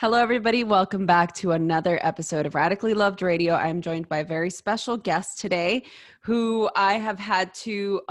Hello, everybody. Welcome back to another episode of Radically Loved Radio. I'm joined by a very special guest today who I have had to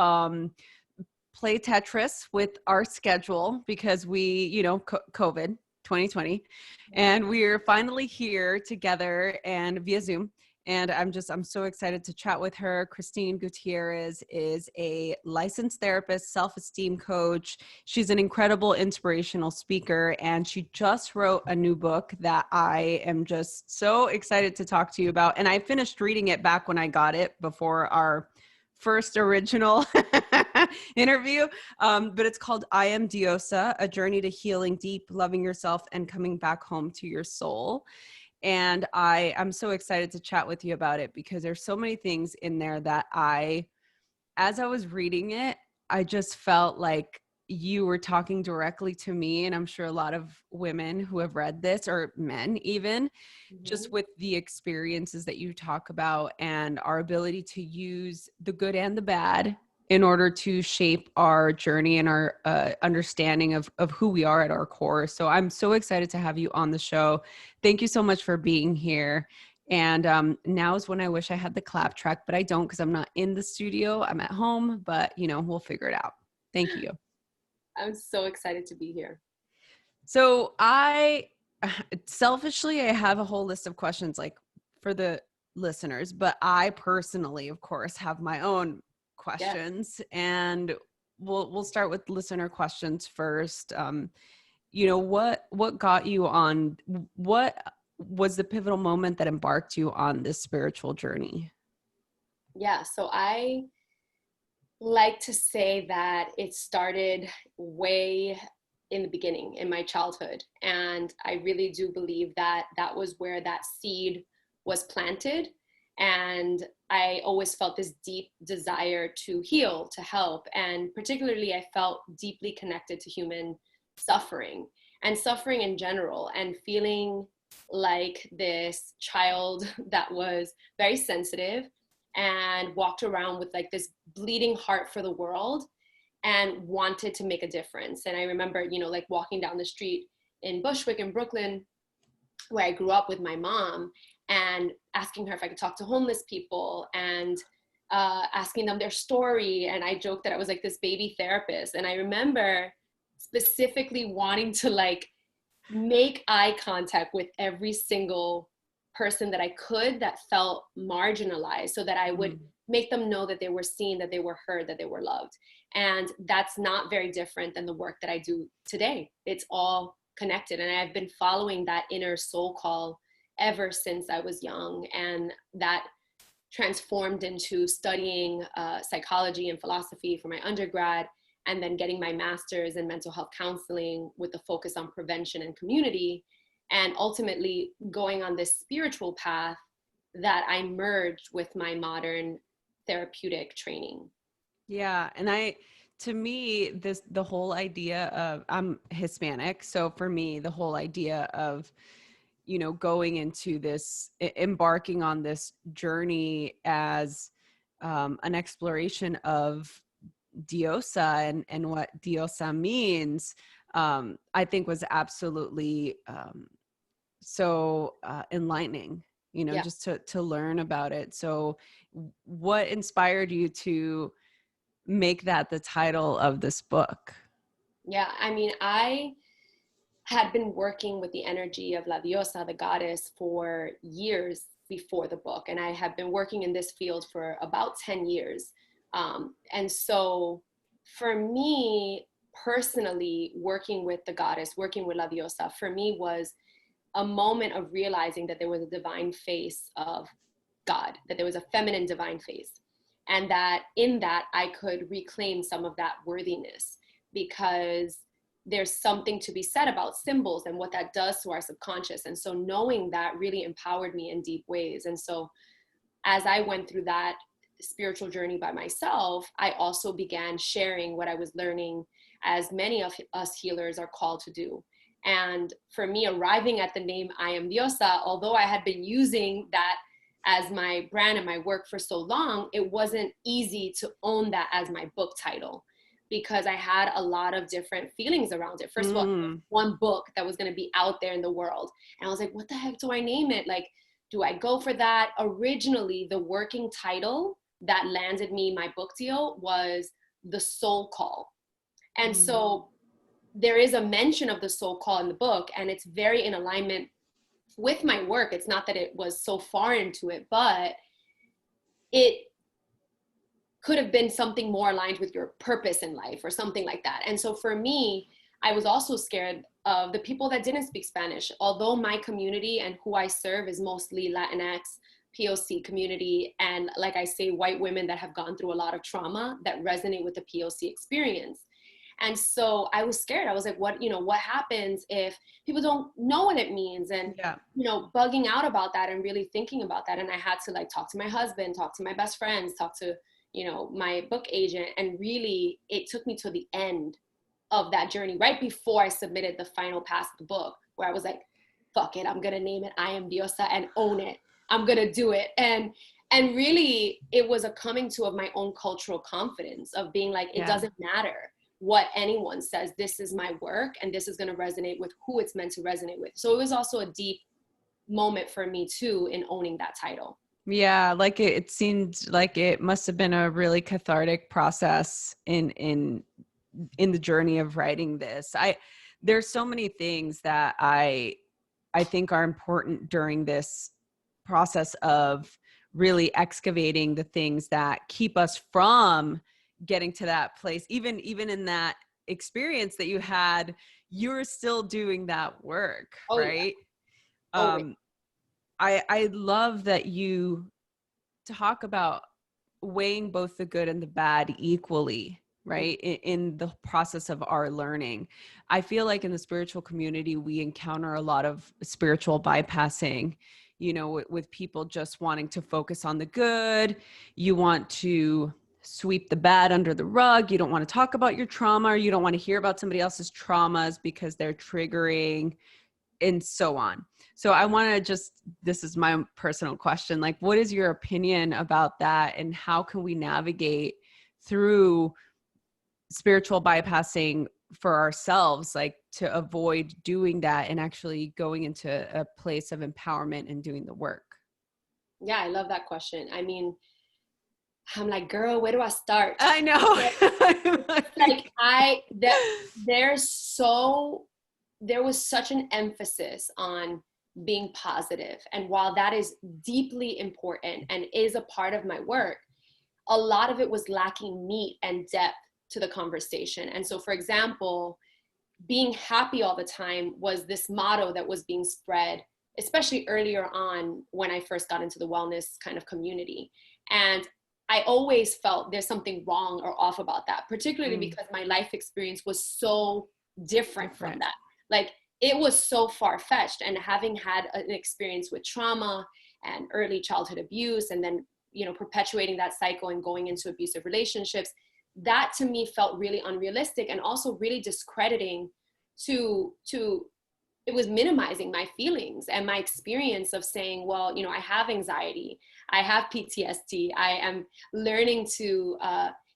play Tetris with our schedule because COVID 2020, and we're finally here together and via Zoom. And I'm so excited to chat with her. Christine Gutierrez is a licensed therapist, self-esteem coach. She's an incredible inspirational speaker, and she just wrote a new book that I am just so excited to talk to you about. And I finished reading it back when I got it before our first original interview. But it's called I Am Diosa, A Journey to Healing Deep, Loving Yourself, and Coming Back Home to Your Soul. And I'm so excited to chat with you about it because there's so many things in there that as I was reading it, I just felt like you were talking directly to me. And I'm sure a lot of women who have read this, or men even, just with the experiences that you talk about and our ability to use the good and the bad in order to shape our journey and our understanding of who we are at our core. So I'm so excited to have you on the show. Thank you so much for being here. And now is when I wish I had the clap track, but I don't because I'm not in the studio. I'm at home, but we'll figure it out. Thank you. I'm so excited to be here. So selfishly, I have a whole list of questions like for the listeners, but I personally, of course, have my own questions. Yes. And we'll start with listener questions first. What got you on, what was the pivotal moment that embarked you on this spiritual journey? Yeah, so I like to say that it started way in the beginning in my childhood. And I really do believe that that was where that seed was planted. And I always felt this deep desire to heal, to help. And particularly, I felt deeply connected to human suffering and suffering in general, and feeling like this child that was very sensitive and walked around with like this bleeding heart for the world and wanted to make a difference. And I remember, like walking down the street in Bushwick in Brooklyn, where I grew up with my mom, and asking her if I could talk to homeless people and asking them their story. And I joked that I was like this baby therapist. And I remember specifically wanting to like make eye contact with every single person that I could that felt marginalized, so that I would make them know that they were seen, that they were heard, that they were loved. And that's not very different than the work that I do today. It's all connected. And I've been following that inner soul call ever since I was young. And that transformed into studying psychology and philosophy for my undergrad, and then getting my master's in mental health counseling with a focus on prevention and community, and ultimately going on this spiritual path that I merged with my modern therapeutic training. Yeah. And to me, the whole idea of, I'm Hispanic. So for me, the whole idea of, going into this, embarking on this journey as an exploration of diosa and what diosa means, I think was absolutely so enlightening, Yeah. just to learn about it. So what inspired you to make that the title of this book? Yeah. I mean, I had been working with the energy of La Diosa, the goddess, for years before the book. And I have been working in this field for about 10 years. And so for me personally, working with the goddess, working with La Diosa, for me was a moment of realizing that there was a divine face of God, that there was a feminine divine face. And that in that I could reclaim some of that worthiness, because there's something to be said about symbols and what that does to our subconscious. And so knowing that really empowered me in deep ways. And so as I went through that spiritual journey by myself, I also began sharing what I was learning, as many of us healers are called to do. And for me, arriving at the name I Am Diosa, although I had been using that as my brand and my work for so long, it wasn't easy to own that as my book title. because I had a lot of different feelings around it. First of all, Mm. one book that was going to be out there in the world. And I was like, what the heck do I name it? Like, do I go for that? Originally, the working title that landed me my book deal was The Soul Call. And so there is a mention of the soul call in the book, and it's very in alignment with my work. It's not that it was so far into it, but it could have been something more aligned with your purpose in life or something like that. And so for me, I was also scared of the people that didn't speak Spanish. Although my community and who I serve is mostly Latinx, POC community, and like I say, white women that have gone through a lot of trauma that resonate with the POC experience. And so I was scared. I was like, what happens if people don't know what it means? And, Yeah. bugging out about that and really thinking about that. And I had to like talk to my husband, talk to my best friends, talk to, my book agent. And really it took me to the end of that journey, right before I submitted the final pass of the book, where I was like, fuck it, I'm going to name it I Am Diosa and own it. I'm going to do it. And really it was a coming to of my own cultural confidence of being like, it doesn't matter what anyone says, this is my work and this is going to resonate with who it's meant to resonate with. So it was also a deep moment for me too in owning that title. Yeah, like it seemed like it must have been a really cathartic process in the journey of writing this. There's so many things that I think are important during this process of really excavating the things that keep us from getting to that place. Even in that experience that you had, you're still doing that work, right? Yeah. I love that you talk about weighing both the good and the bad equally, right? In the process of our learning. I feel like in the spiritual community, we encounter a lot of spiritual bypassing, with people just wanting to focus on the good. You want to sweep the bad under the rug. You don't want to talk about your trauma, or you don't want to hear about somebody else's traumas because they're triggering, and so on. So I want to this is my personal question. Like, what is your opinion about that? And how can we navigate through spiritual bypassing for ourselves, like to avoid doing that and actually going into a place of empowerment and doing the work? Yeah, I love that question. I mean, I'm like, girl, where do I start? I know. There was such an emphasis on being positive. And while that is deeply important and is a part of my work, a lot of it was lacking meat and depth to the conversation. And so, for example, being happy all the time was this motto that was being spread, especially earlier on when I first got into the wellness kind of community. And I always felt there's something wrong or off about that, particularly because my life experience was so different from that. Like, it was so far-fetched, and having had an experience with trauma and early childhood abuse, and then, perpetuating that cycle and going into abusive relationships, that to me felt really unrealistic and also really discrediting to it was minimizing my feelings and my experience of saying, well, I have anxiety, I have PTSD, I am learning to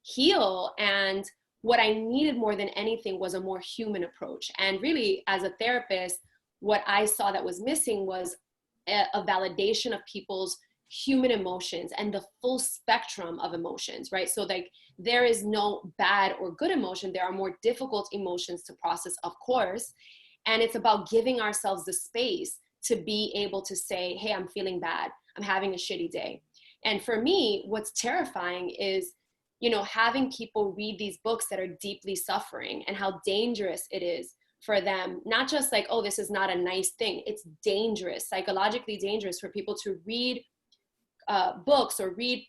heal. And what I needed more than anything was a more human approach. And really, as a therapist, what I saw that was missing was a validation of people's human emotions and the full spectrum of emotions, right? So like, there is no bad or good emotion. There are more difficult emotions to process, of course. And it's about giving ourselves the space to be able to say, hey, I'm feeling bad. I'm having a shitty day. And for me, what's terrifying is, having people read these books that are deeply suffering, and how dangerous it is for them. Not just like, oh, this is not a nice thing. It's dangerous, psychologically dangerous for people to read books or read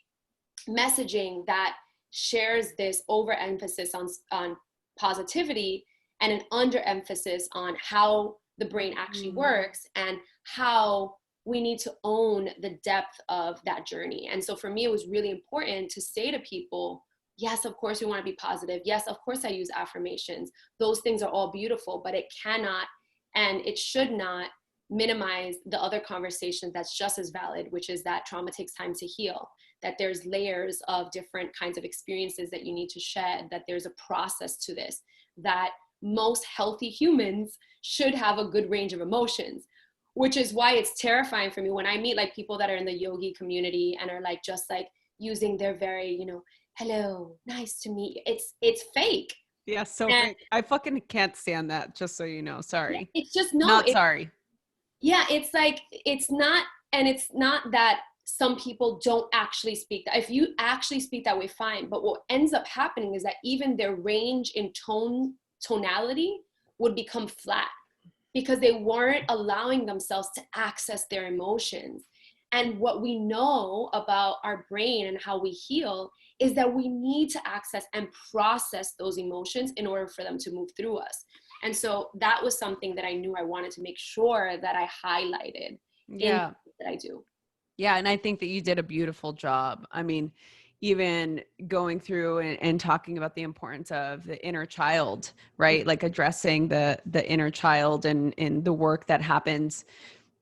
messaging that shares this overemphasis on positivity and an underemphasis on how the brain actually works and how we need to own the depth of that journey. And so for me, it was really important to say to people, yes, of course we want to be positive. Yes, of course I use affirmations. Those things are all beautiful, but it cannot and it should not minimize the other conversations that's just as valid, which is that trauma takes time to heal, that there's layers of different kinds of experiences that you need to shed, that there's a process to this, that most healthy humans should have a good range of emotions, which is why it's terrifying for me when I meet like people that are in the yogi community and are like just like using their very, you know, hello, nice to meet you. It's fake. Yeah, so And fake. I fucking can't stand that, just so you know. Sorry. it's just no, Not sorry. yeah, it's like, it's not, and it's not that some people don't actually speak that. If you actually speak that way, fine. But what ends up happening is that even their range in tonality would become flat because they weren't allowing themselves to access their emotions. And what we know about our brain and how we heal is that we need to access and process those emotions in order for them to move through us. And so that was something that I knew I wanted to make sure that I highlighted in Yeah. that I do. Yeah. And I think that you did a beautiful job. I mean, even going through and talking about the importance of the inner child, right? Like addressing the inner child and the work that happens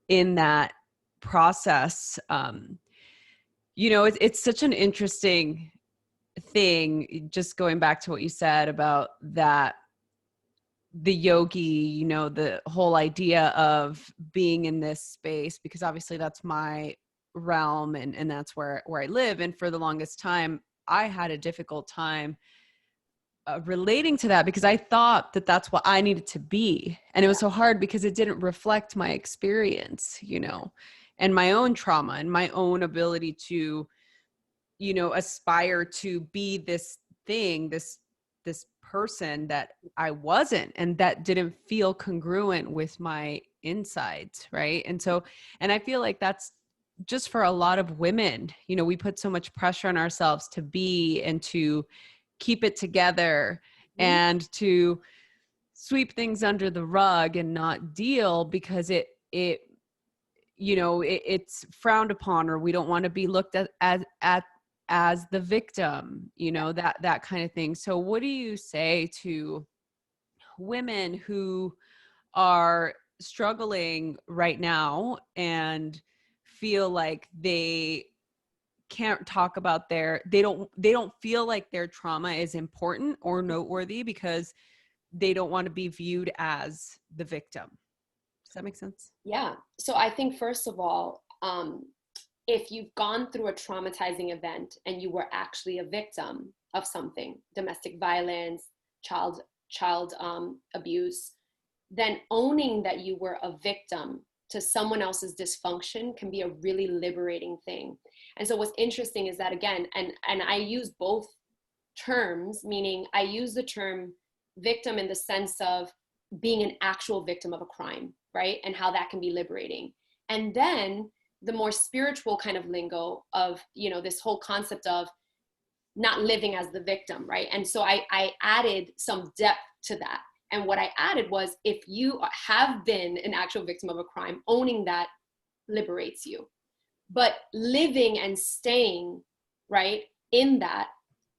in that process. You know, it's such an interesting thing, just going back to what you said about that, the yogi, you know, the whole idea of being in this space, because obviously that's my realm and that's where I live. And for the longest time, I had a difficult time relating to that because I thought that that's what I needed to be. And it was so hard because it didn't reflect my experience, you know, and my own trauma and my own ability to, you know, aspire to be this thing, this person that I wasn't, and that didn't feel congruent with my insides, right? And so, and I feel like that's just for a lot of women, you know, we put so much pressure on ourselves to be and to keep it together Mhm. and to sweep things under the rug and not deal because it you know, it's frowned upon, or we don't want to be looked at as the victim, you know, that kind of thing. So what do you say to women who are struggling right now and feel like they can't talk about they don't feel like their trauma is important or noteworthy because they don't want to be viewed as the victim? Does that make sense? Yeah. So I think, first of all, if you've gone through a traumatizing event and you were actually a victim of something, domestic violence, child abuse, then owning that you were a victim to someone else's dysfunction can be a really liberating thing. And so what's interesting is that, again, and I use both terms, meaning I use the term victim in the sense of being an actual victim of a crime, right? And how that can be liberating. And then the more spiritual kind of lingo of, you know, this whole concept of not living as the victim, right? And so I added some depth to that. And what I added was, if you have been an actual victim of a crime, owning that liberates you. But living and staying, right, in that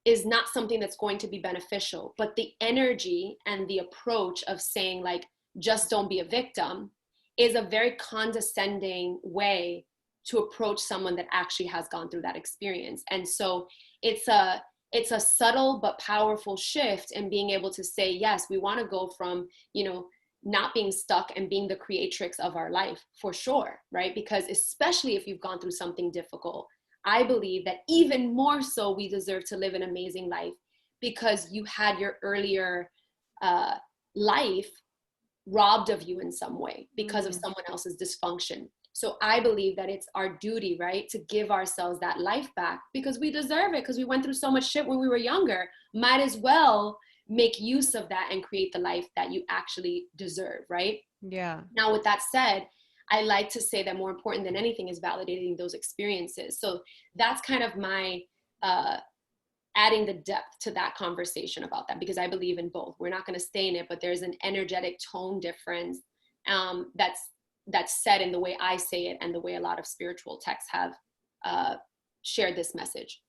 is not something that's going to be beneficial. But the energy and the approach of saying, like, just don't be a victim, is a very condescending way to approach someone that actually has gone through that experience. And so it's a subtle but powerful shift in being able to say, yes, we want to go from, you know, not being stuck and being the creatrix of our life, for sure, right? Because especially if you've gone through something difficult, I believe that even more so we deserve to live an amazing life because you had your earlier life robbed of you in some way because of someone else's dysfunction. So I believe that it's our duty, right, to give ourselves that life back because we deserve it, because we went through so much shit when we were younger. Might as well make use of that and create the life that you actually deserve, right? Yeah. Now, with that said, I like to say that more important than anything is validating those experiences. So that's kind of my adding the depth to that conversation about that, because I believe in both. We're not going to stay in it, but there's an energetic tone difference that's said in the way I say it and the way a lot of spiritual texts have shared this message.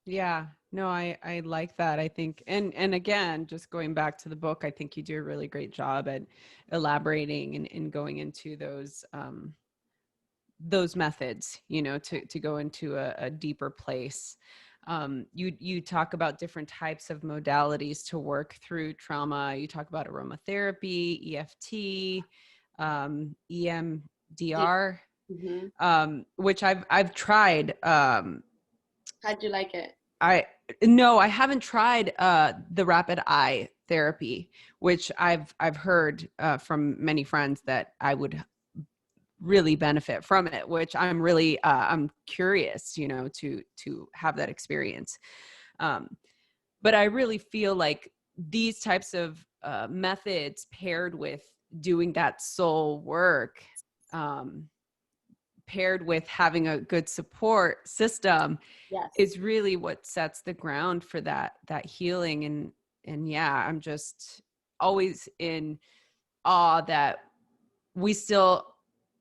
Yeah, no, I like that. I think, and again, just going back to the book, I think you do a really great job at elaborating and going into those those methods, you know, to go into a deeper place. You talk about different types of modalities to work through trauma. You talk about aromatherapy, EFT, EMDR, Mm-hmm. which I've tried. How'd you like it? I No, I haven't tried the rapid eye therapy, which I've heard from many friends that I would really benefit from it, which I'm really I'm curious, you know, to have that experience. Um, but I really feel like these types of methods paired with doing that soul work, um, paired with having a good support system, Yes. is really what sets the ground for that healing. And yeah, I'm just always in awe that we still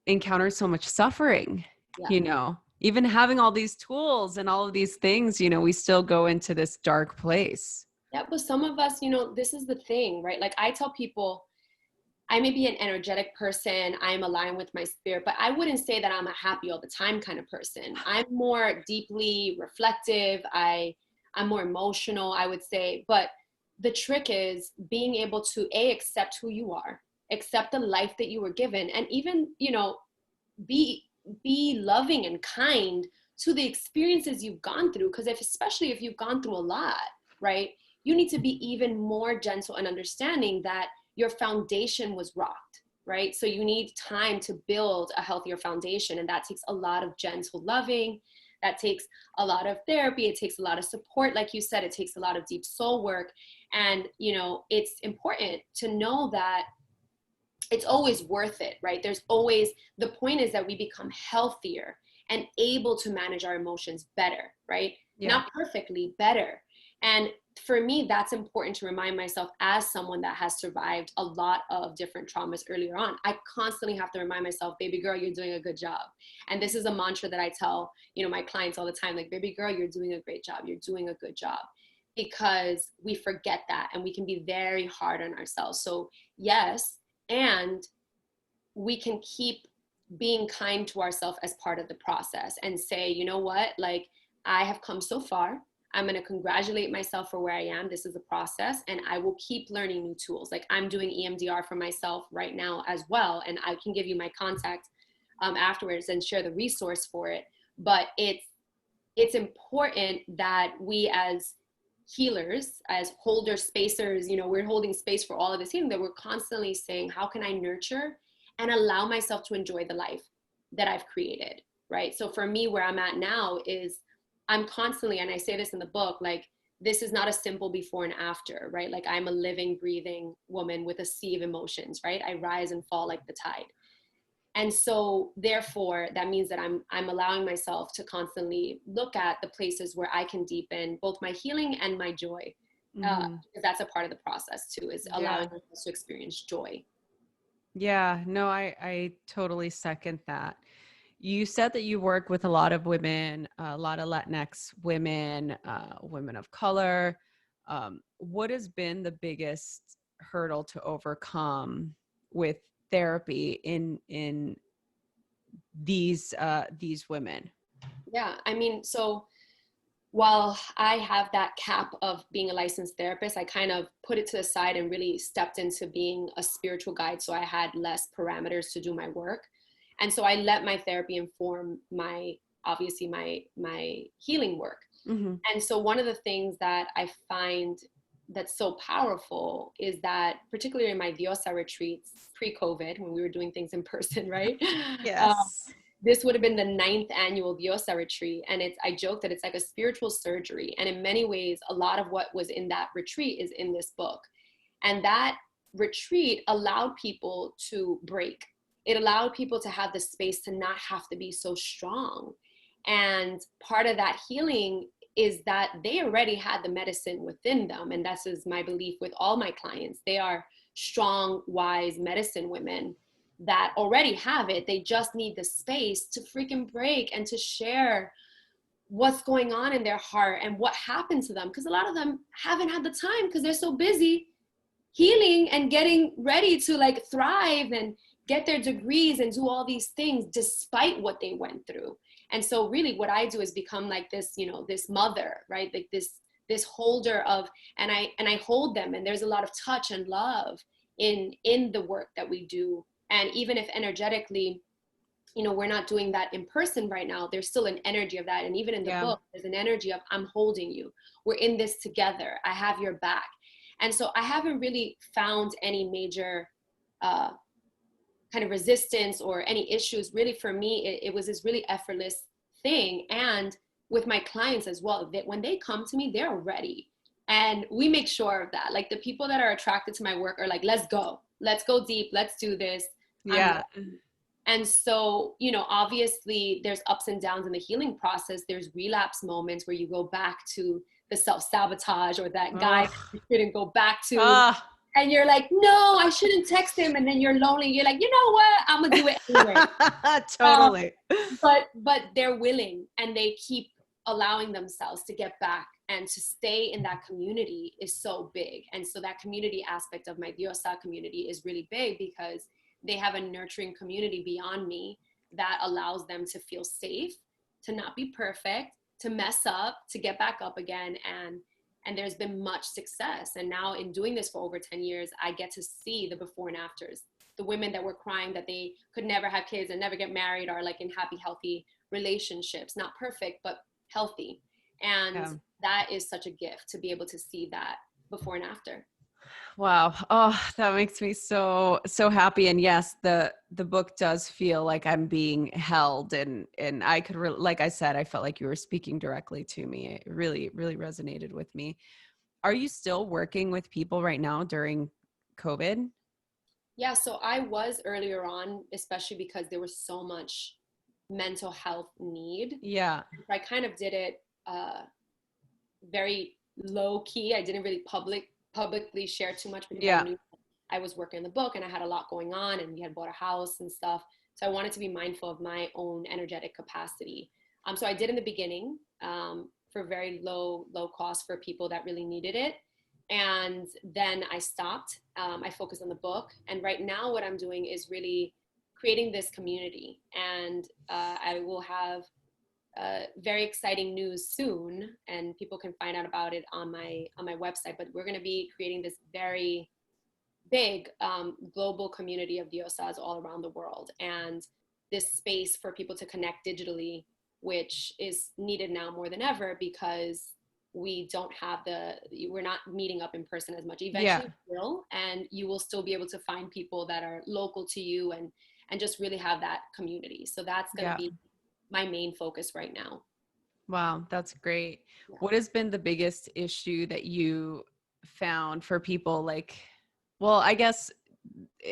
encounter so much suffering, Yeah. you know, even having all these tools and all of these things, you know, we still go into this dark place. Yeah, but some of us, you know, this is the thing, right? Like I tell people, I may be an energetic person, I'm aligned with my spirit, but I wouldn't say that I'm a happy all the time kind of person. I'm more deeply reflective. I'm more emotional, I would say. But the trick is being able to accept who you are, accept the life that you were given, and even, you know, be be loving and kind to the experiences you've gone through. Because especially if you've gone through a lot, right, you need to be even more gentle and understanding that your foundation was rocked, right? So you need time to build a healthier foundation, and that takes a lot of gentle loving, that takes a lot of therapy, it takes a lot of support, like you said, it takes a lot of deep soul work. And you know, it's important to know that it's always worth it, right? There's always, the point is that we become healthier and able to manage our emotions better, right? Yeah. Not perfectly, better. And for me, that's important to remind myself as someone that has survived a lot of different traumas earlier on. I constantly have to remind myself, baby girl, you're doing a good job. And this is a mantra that I tell, you know, my clients all the time, like, baby girl, you're doing a great job. You're doing a good job. Because we forget that and we can be very hard on ourselves. So yes, and we can keep being kind to ourselves as part of the process and say, you know what, like I have come so far. I'm going to congratulate myself for where I am. This is a process, and I will keep learning new tools. Like I'm doing EMDR for myself right now as well. And I can give you my contact afterwards and share the resource for it. But it's important that we as healers, as holders, spacers, you know, we're holding space for all of this healing, that we're constantly saying, how can I nurture and allow myself to enjoy the life that I've created, right? So for me, where I'm at now is I'm constantly, and I say this in the book, like, this is not a simple before and after, right? Like I'm a living, breathing woman with a sea of emotions, right? I rise and fall like the tide. And so therefore that means that I'm allowing myself to constantly look at the places where I can deepen both my healing and my joy, because that's a part of the process too, is allowing us to experience joy. Yeah, no, I totally second that. You said that you work with a lot of women, a lot of Latinx women, women of color. What has been the biggest hurdle to overcome with therapy in these women? Yeah, I mean, so while I have that cap of being a licensed therapist, I kind of put it to the side and really stepped into being a spiritual guide. So I had less parameters to do my work. And so I let my therapy inform my, obviously my healing work. Mm-hmm. And so one of the things that I find that's so powerful is that, particularly in my Diosa retreats pre-COVID, when we were doing things in person, right? Yes. This would have been the 9th annual Diosa retreat. And I joke that it's like a spiritual surgery. And in many ways, a lot of what was in that retreat is in this book. And that retreat allowed people to break. It allowed people to have the space to not have to be so strong. And part of that healing is that they already had the medicine within them. And that's is my belief with all my clients. They are strong, wise medicine women that already have it. They just need the space to freaking break and to share what's going on in their heart and what happened to them. Because a lot of them haven't had the time because they're so busy healing and getting ready to like thrive and get their degrees and do all these things despite what they went through. And so really what I do is become like this, you know, this mother, right? Like this holder of, and I hold them, and there's a lot of touch and love in the work that we do. And even if energetically, you know, we're not doing that in person right now, there's still an energy of that. And even in the book, there's an energy of, I'm holding you. We're in this together. I have your back. And so I haven't really found any major kind of resistance or any issues. Really, for me, it was this really effortless thing. And with my clients as well, that when they come to me, they're ready. And we make sure of that. Like the people that are attracted to my work are like, let's go deep. Let's do this. Yeah. And so, you know, obviously there's ups and downs in the healing process. There's relapse moments where you go back to the self-sabotage or that guy you couldn't go back to. And you're like, no, I shouldn't text him. And then you're lonely. You're like, you know what? I'm going to do it anyway. Totally. But they're willing, and they keep allowing themselves to get back, and to stay in that community is so big. And so that community aspect of my Diosa community is really big, because they have a nurturing community beyond me that allows them to feel safe, to not be perfect, to mess up, to get back up again. And there's been much success. And now in doing this for over 10 years, I get to see the before and afters. The women that were crying that they could never have kids and never get married are like in happy, healthy relationships, not perfect, but healthy. And that is such a gift to be able to see that before and after. Wow. Oh, that makes me so happy. And yes, the book does feel like I'm being held, and I could, like I said, I felt like you were speaking directly to me. It really, really resonated with me. Are you still working with people right now during COVID? Yeah. So I was earlier on, especially because there was so much mental health need. Yeah. I kind of did it very low key. I didn't really publicly share too much, because I knew I was working on the book and I had a lot going on, and we had bought a house and stuff. So I wanted to be mindful of my own energetic capacity. So I did in the beginning for very low cost for people that really needed it. And then I stopped. I focused on the book. And right now what I'm doing is really creating this community. And I will have very exciting news soon, and people can find out about it on my website. But we're going to be creating this very big global community of diosas all around the world, and this space for people to connect digitally, which is needed now more than ever, because we're not meeting up in person as much. Eventually we will, and you will still be able to find people that are local to you, and just really have that community. So that's going to be my main focus right now. Wow, that's great. Yeah. What has been the biggest issue that you found for people? Like, well, I guess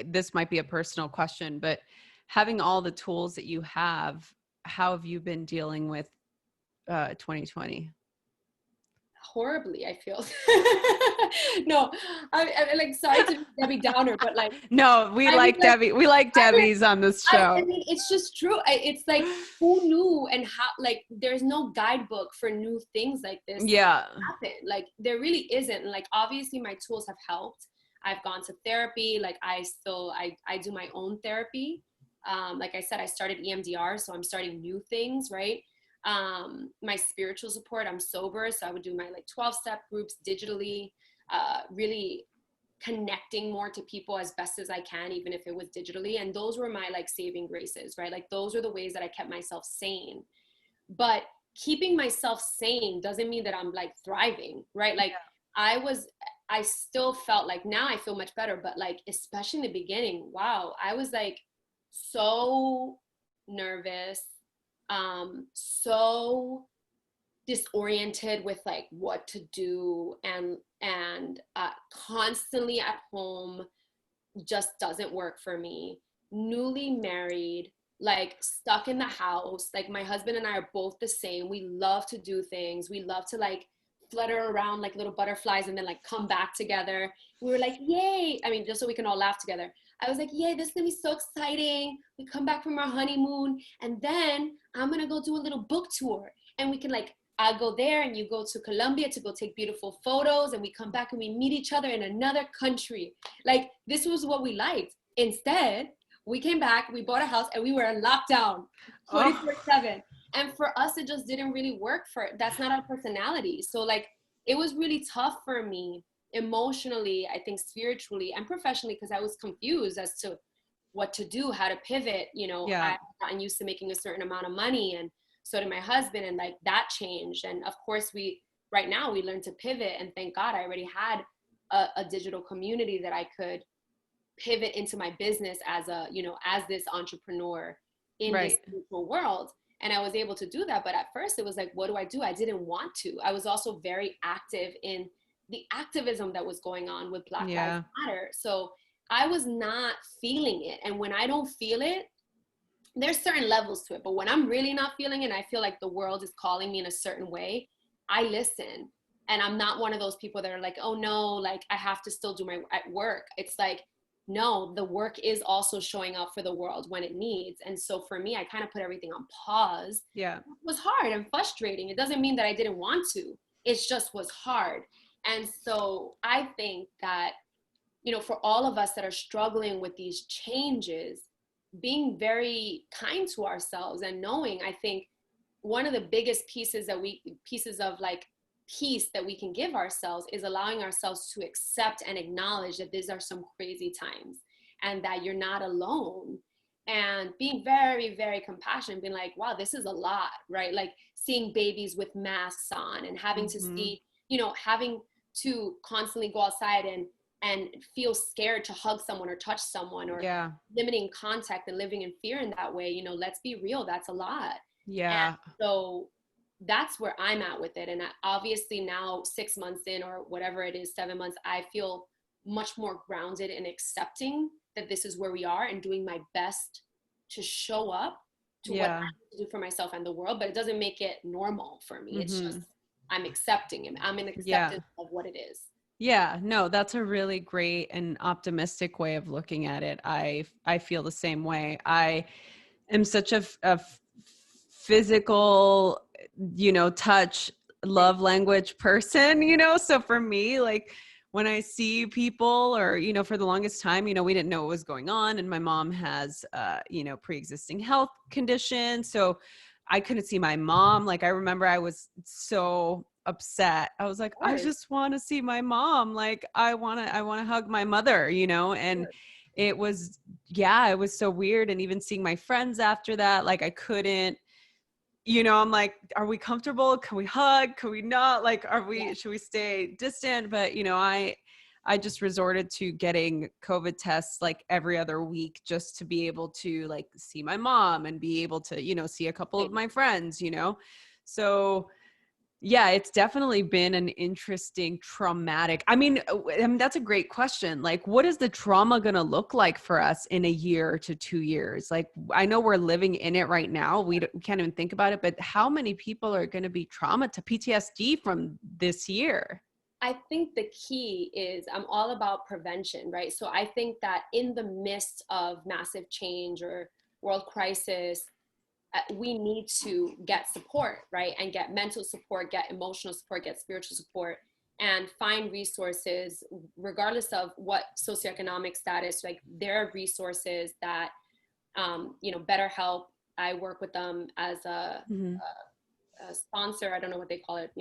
this might be a personal question, but having all the tools that you have, how have you been dealing with 2020? Horribly, I feel. No, I'm like, sorry to be Debbie Downer, but like, no, we like Debbie. We like Debbie's on this show. I mean, it's just true. It's like, who knew, and how, like, there's no guidebook for new things like this. Happen. Like, there really isn't. Like, obviously my tools have helped. I've gone to therapy. Like, I do my own therapy. Like I said, I started EMDR, so I'm starting new things, right? My spiritual support, I'm sober, so I would do my like 12-step groups digitally, really connecting more to people as best as I can, even if it was digitally. And those were my like saving graces, right? Like, those are the ways that I kept myself sane. But keeping myself sane doesn't mean that I'm like thriving, right? Like, I still felt like, now I feel much better, but like, especially in the beginning, wow, I was like so nervous, so disoriented with like what to do, and constantly at home just doesn't work for me. Newly married, like stuck in the house. Like, my husband and I are both the same. We love to do things. We love to like flutter around like little butterflies and then like come back together. We were like, yay. I mean, just so we can all laugh together. I was like, yay, this is gonna be so exciting. We come back from our honeymoon, and then I'm gonna go do a little book tour, and we can like, I'll go there and you go to Colombia to go take beautiful photos, and we come back and we meet each other in another country. Like, this was what we liked. Instead, we came back, we bought a house, and we were in lockdown 24/7. And for us, it just didn't really work. That's not our personality. So like, it was really tough for me emotionally, I think spiritually and professionally, because I was confused as to what to do, how to pivot. You know, Yeah. I've gotten used to making a certain amount of money, and so did my husband, and like that changed. And of course, right now we learned to pivot, and thank God I already had a digital community that I could pivot into my business as as this entrepreneur in this Right. digital world. And I was able to do that. But at first it was like, what do I do? I didn't want to. I was also very active in the activism that was going on with Black Lives Yeah. Matter. So I was not feeling it. And when I don't feel it, there's certain levels to it. But when I'm really not feeling it, and I feel like the world is calling me in a certain way, I listen. And I'm not one of those people that are like, oh no, like I have to still do my work. It's like, no, the work is also showing up for the world when it needs. And so for me, I kind of put everything on pause. Yeah. It was hard and frustrating. It doesn't mean that I didn't want to. It just was hard. And so I think that, for all of us that are struggling with these changes, being very kind to ourselves and knowing, I think one of the biggest pieces of like peace that we can give ourselves is allowing ourselves to accept and acknowledge that these are some crazy times and that you're not alone, and being very, very compassionate, being like, wow, this is a lot, right? Like seeing babies with masks on and having to see, having to constantly go outside and feel scared to hug someone or touch someone, or Yeah. limiting contact and living in fear in that way. Let's be real, that's a lot. Yeah. And so that's where I'm at with it. And obviously now 6 months in, or whatever it is, 7 months, I feel much more grounded in accepting that this is where we are and doing my best to show up to what I need to do for myself and the world. But it doesn't make it normal for me. It's just, I'm accepting it. I'm in acceptance of what it is. Yeah, no, that's a really great and optimistic way of looking at it. I feel the same way. I am such a physical, touch, love language person, so for me, like when I see people, or, for the longest time, we didn't know what was going on. And my mom has, pre-existing health conditions. So I couldn't see my mom. Like, I remember I was so upset. I was like, I just want to see my mom. Like, I want to hug my mother, and it was so weird. And even seeing my friends after that, like I couldn't, I'm like, are we comfortable? Can we hug? Can we not? Like, should we stay distant? But, I just resorted to getting COVID tests like every other week just to be able to like see my mom and be able to, see a couple of my friends, So yeah, it's definitely been an interesting traumatic. I mean, that's a great question. Like, what is the trauma going to look like for us in a year to 2 years? Like, I know we're living in it right now. We can't even think about it, but how many people are going to be trauma to PTSD from this year? I think the key is I'm all about prevention, right? So I think that in the midst of massive change or world crisis, we need to get support, right? And get mental support, get emotional support, get spiritual support, and find resources, regardless of what socioeconomic status. Like, there are resources that, BetterHelp, I work with them as a sponsor. I don't know what they call it,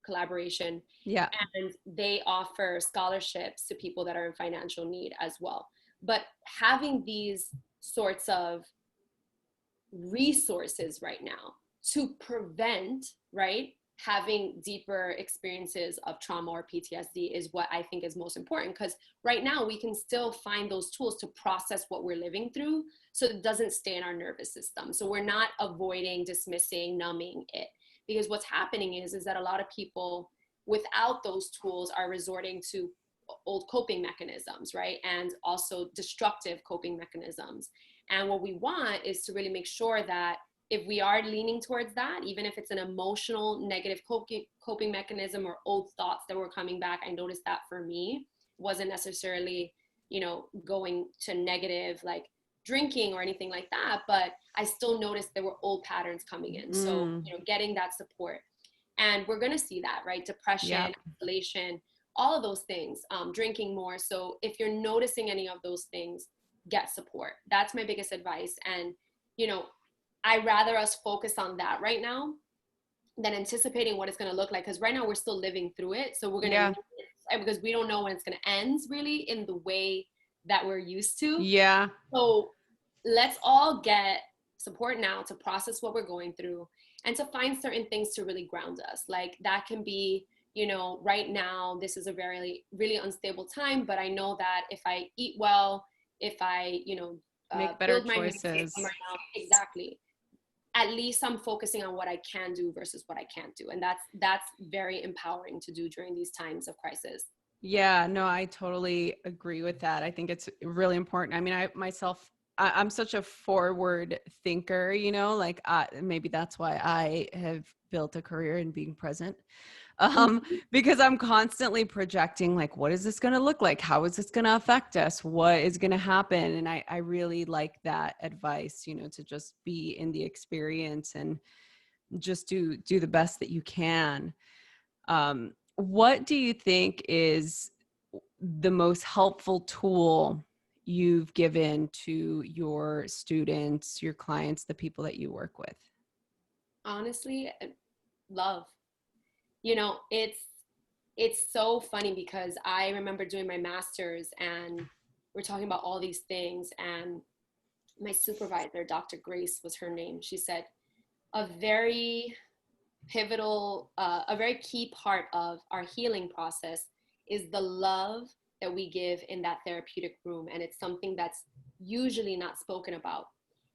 collaboration. Yeah. And they offer scholarships to people that are in financial need as well. But having these sorts of resources right now to prevent, right, having deeper experiences of trauma or PTSD is what I think is most important, because right now we can still find those tools to process what we're living through so it doesn't stay in our nervous system. So we're not avoiding, dismissing, numbing it, because what's happening is that a lot of people without those tools are resorting to old coping mechanisms, right? And also destructive coping mechanisms. And what we want is to really make sure that if we are leaning towards that, even if it's an emotional negative coping mechanism or old thoughts that were coming back, I noticed that for me wasn't necessarily, going to negative like drinking or anything like that, but I still noticed there were old patterns coming in. So, getting that support. And we're going to see that, right? Depression, isolation, all of those things, drinking more. So if you're noticing any of those things, get support. That's my biggest advice. And, you know, I rather us focus on that right now than anticipating what it's going to look like. Because right now we're still living through it. So we're going to Yeah. need it because we don't know when it's going to end really in the way that we're used to. Yeah. So let's all get support now to process what we're going through and to find certain things to really ground us. Like that can be, you know, right now, this is a very, really unstable time, but I know that if I eat well, if I, you know, Make better build my immune choices. system right now, exactly. At least I'm focusing on what I can do versus what I can't do. And that's very empowering to do during these times of crisis. Yeah, no, I totally agree with that. I think it's really important. I mean, I'm such a forward thinker, you know, like maybe that's why I have built a career in being present. Because I'm constantly projecting, like, what is this going to look like? How is this going to affect us? What is going to happen? And I really like that advice, you know, to just be in the experience and just do the best that you can. What do you think is the most helpful tool you've given to your students, your clients, the people that you work with? Honestly, love. You know, it's so funny because I remember doing my master's and we're talking about all these things, and my supervisor, Dr. Grace was her name, she said a very pivotal, a very key part of our healing process is the love that we give in that therapeutic room. And it's something that's usually not spoken about.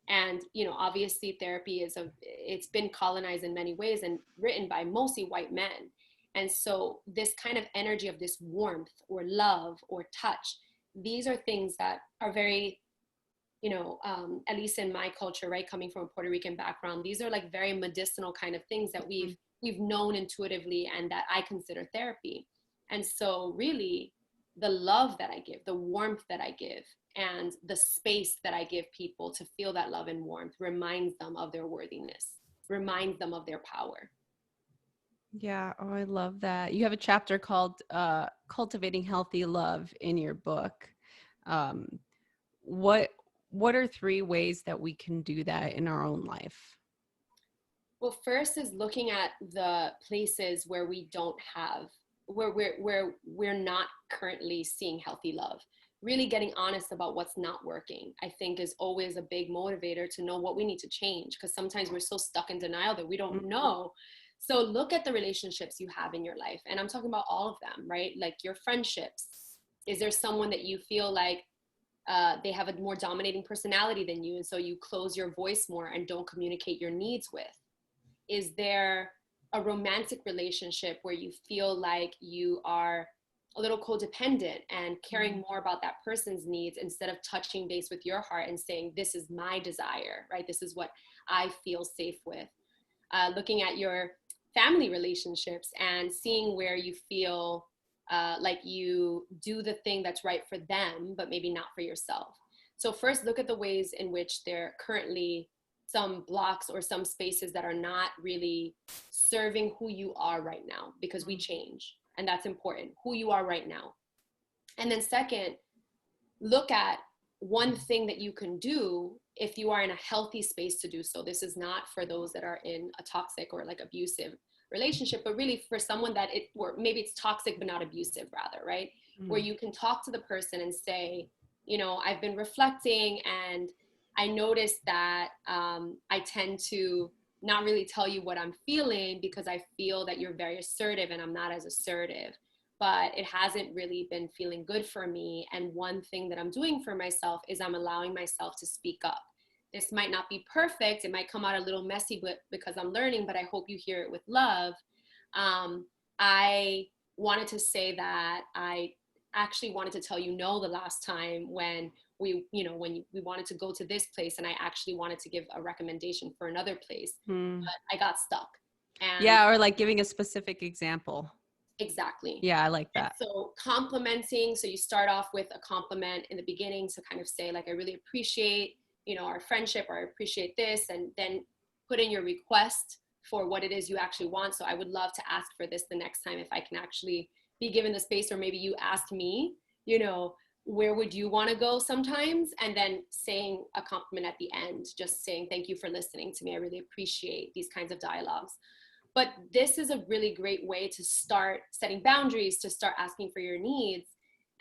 And, you know, obviously therapy it's been colonized in many ways and written by mostly white men. And so this kind of energy of this warmth or love or touch, these are things that are very, you know, at least in my culture, right, coming from a Puerto Rican background, these are like very medicinal kind of things that we've known intuitively and that I consider therapy. And so really the love that I give, the warmth that I give, and the space that I give people to feel that love and warmth reminds them of their worthiness, reminds them of their power. Yeah. Oh, I love that. You have a chapter called Cultivating Healthy Love in your book. Um, what what are 3 ways that we can do that in our own life? Well, first is looking at the places where we don't have, where we're not currently seeing healthy love. Really getting honest about what's not working, I think, is always a big motivator to know what we need to change. Because sometimes we're so stuck in denial that we don't know. So look at the relationships you have in your life, and I'm talking about all of them, right? Like your friendships. Is there someone that you feel like they have a more dominating personality than you, and so you close your voice more and don't communicate your needs with? Is there a romantic relationship where you feel like you are a little codependent and caring more about that person's needs instead of touching base with your heart and saying, this is my desire, right? This is what I feel safe with. Looking at your family relationships and seeing where you feel like you do the thing that's right for them, but maybe not for yourself. So first, look at the ways in which they're currently some blocks or some spaces that are not really serving who you are right now, because we change and that's important, who you are right now. And then second, look at one thing that you can do if you are in a healthy space to do so. This is not for those that are in a toxic or like abusive relationship, but really for someone that or maybe it's toxic but not abusive rather, right? Where you can talk to the person and say, you know, I've been reflecting and I noticed that I tend to not really tell you what I'm feeling because I feel that you're very assertive and I'm not as assertive, but it hasn't really been feeling good for me. And one thing that I'm doing for myself is I'm allowing myself to speak up. This might not be perfect. It might come out a little messy, but because I'm learning, but I hope you hear it with love. I wanted to say that I actually wanted to tell you no the last time when we wanted to go to this place and I actually wanted to give a recommendation for another place, but I got stuck. And Yeah, or like giving a specific example. exactly. Yeah, I like And that. so complimenting, so you start off with a compliment in the beginning to kind of say like, I really appreciate, you know, our friendship, or I appreciate this, and then put in your request for what it is you actually want. So I would love to ask for this the next time if I can actually be given the space, or maybe you ask me, you know, where would you want to go sometimes, and then saying a compliment at the end, just saying thank you for listening to me, I really appreciate these kinds of dialogues. But this is a really great way to start setting boundaries, to start asking for your needs.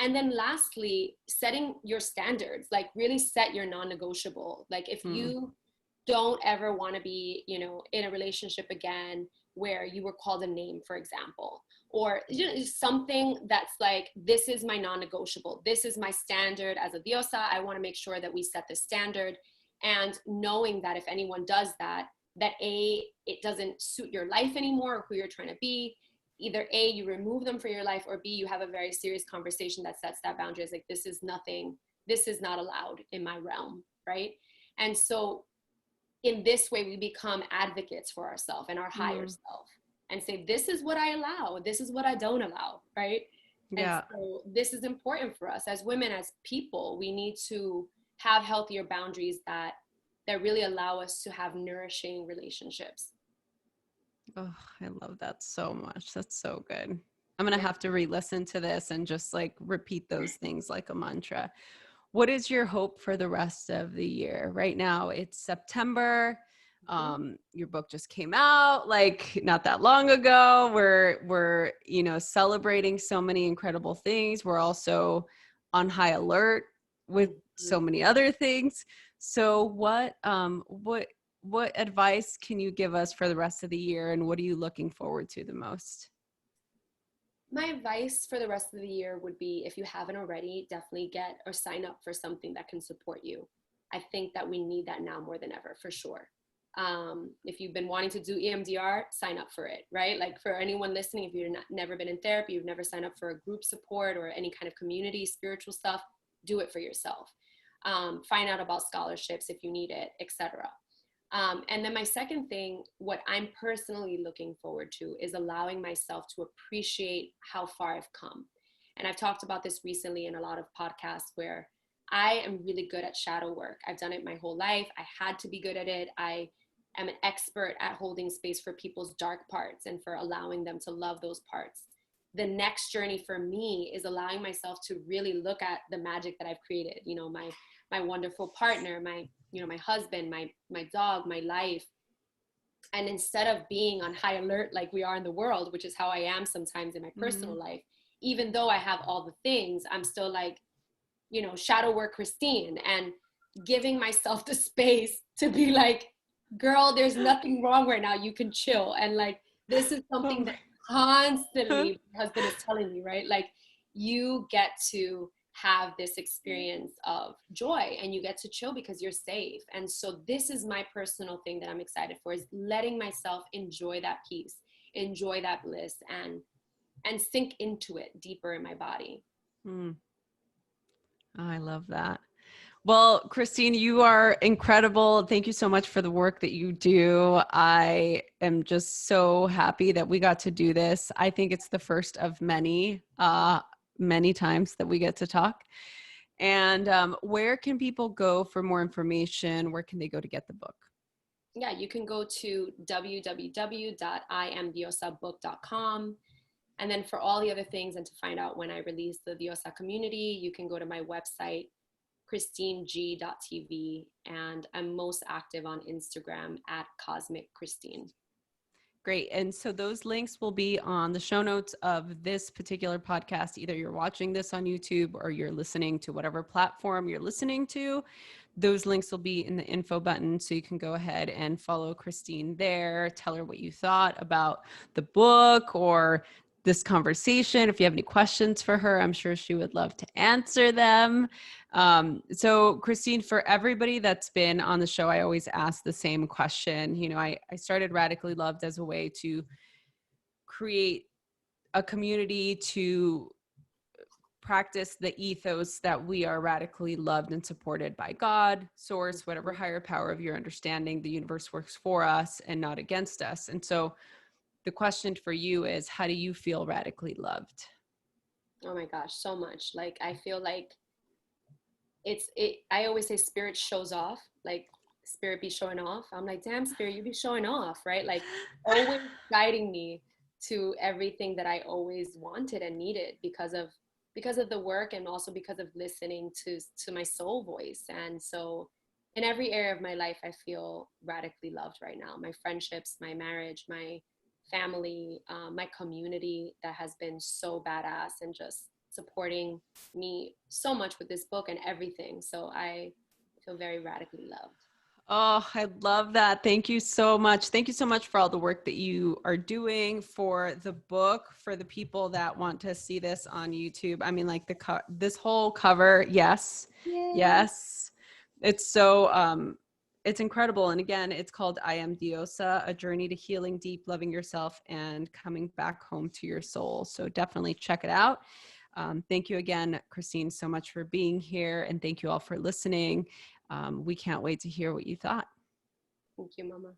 And then lastly, setting your standards, like really set your non-negotiable. Like if you don't ever want to be, you know, in a relationship again where you were called a name, for example, or you know, something that's like, this is my non-negotiable, this is my standard as a diosa, I want to make sure that we set the standard. And knowing that if anyone does that, that A, it doesn't suit your life anymore or who you're trying to be, either A, you remove them from your life, or B, you have a very serious conversation that sets that boundary. It's like, this is nothing, this is not allowed in my realm, right? And so in this way, we become advocates for ourselves and our higher self, and say, this is what I allow, this is what I don't allow, right? Yeah. And so this is important for us as women, as people. We need to have healthier boundaries that really allow us to have nourishing relationships. Oh, I love that so much. That's so good. I'm going to have to re-listen to this and just like repeat those things like a mantra. What is your hope for the rest of the year? Right now it's September. Your book just came out like not that long ago. We're, you know, celebrating so many incredible things. We're also on high alert with so many other things. So what advice can you give us for the rest of the year, and what are you looking forward to the most? My advice for the rest of the year would be, if you haven't already, definitely get or sign up for something that can support you. I think that we need that now more than ever, for sure. If you've been wanting to do EMDR, sign up for it, right? Like for anyone listening, if you've never been in therapy, you've never signed up for a group support or any kind of community, spiritual stuff, do it for yourself. Find out about scholarships if you need it, etc. And then my second thing, what I'm personally looking forward to, is allowing myself to appreciate how far I've come. And I've talked about this recently in a lot of podcasts, where I am really good at shadow work. I've done it my whole life. I had to be good at it. I am an expert at holding space for people's dark parts and for allowing them to love those parts. The next journey for me is allowing myself to really look at the magic that I've created. You know, my wonderful partner, my husband, my dog, my life. And instead of being on high alert like we are in the world, which is how I am sometimes in my personal life, even though I have all the things, I'm still like, you know, shadow work Christine, and giving myself the space to be like, girl, there's nothing wrong right now, you can chill. And like, this is something that constantly my husband is telling me, right? Like, you get to have this experience of joy and you get to chill because you're safe. And so this is my personal thing that I'm excited for, is letting myself enjoy that peace, enjoy that bliss, and sink into it deeper in my body. Oh, I love that. Well, Christine, you are incredible. Thank you so much for the work that you do. I am just so happy that we got to do this. I think it's the first of many times that we get to talk. And where can people go for more information? Where can they go to get the book? Yeah, you can go to www.imdiosabook.com. And then for all the other things, and to find out when I release the Diosa community, you can go to my website, christineg.tv. And I'm most active on Instagram at Cosmic Christine. Great. And so those links will be on the show notes of this particular podcast. Either you're watching this on YouTube or you're listening to whatever platform you're listening to. Those links will be in the info button. So you can go ahead and follow Christine there. Tell her what you thought about the book or this conversation. If you have any questions for her, I'm sure she would love to answer them. So Christine, for everybody that's been on the show, I always ask the same question. You know, I started Radically Loved as a way to create a community to practice the ethos that we are radically loved and supported by God, source, whatever higher power of your understanding. The universe works for us and not against us. And so the question for you is, how do you feel radically loved? Oh my gosh, so much. Like, I feel like I always say spirit shows off, like spirit be showing off. I'm like, damn, spirit, you be showing off, right? Like, always guiding me to everything that I always wanted and needed because of because of the work and also because of listening to my soul voice. And so in every area of my life, I feel radically loved right now. My friendships, my marriage, my family, my community that has been so badass and just supporting me so much with this book and everything. So I feel very radically loved. Oh, I love that. Thank you so much. Thank you so much for all the work that you are doing for the book, for the people that want to see this on YouTube. I mean, like this whole cover. Yes. Yay. Yes. It's so, it's incredible. And again, it's called I Am Diosa, A Journey to Healing Deep, Loving Yourself, and Coming Back Home to Your Soul. So definitely check it out. Thank you again, Christine, so much for being here. And thank you all for listening. We can't wait to hear what you thought. Thank you, Mama.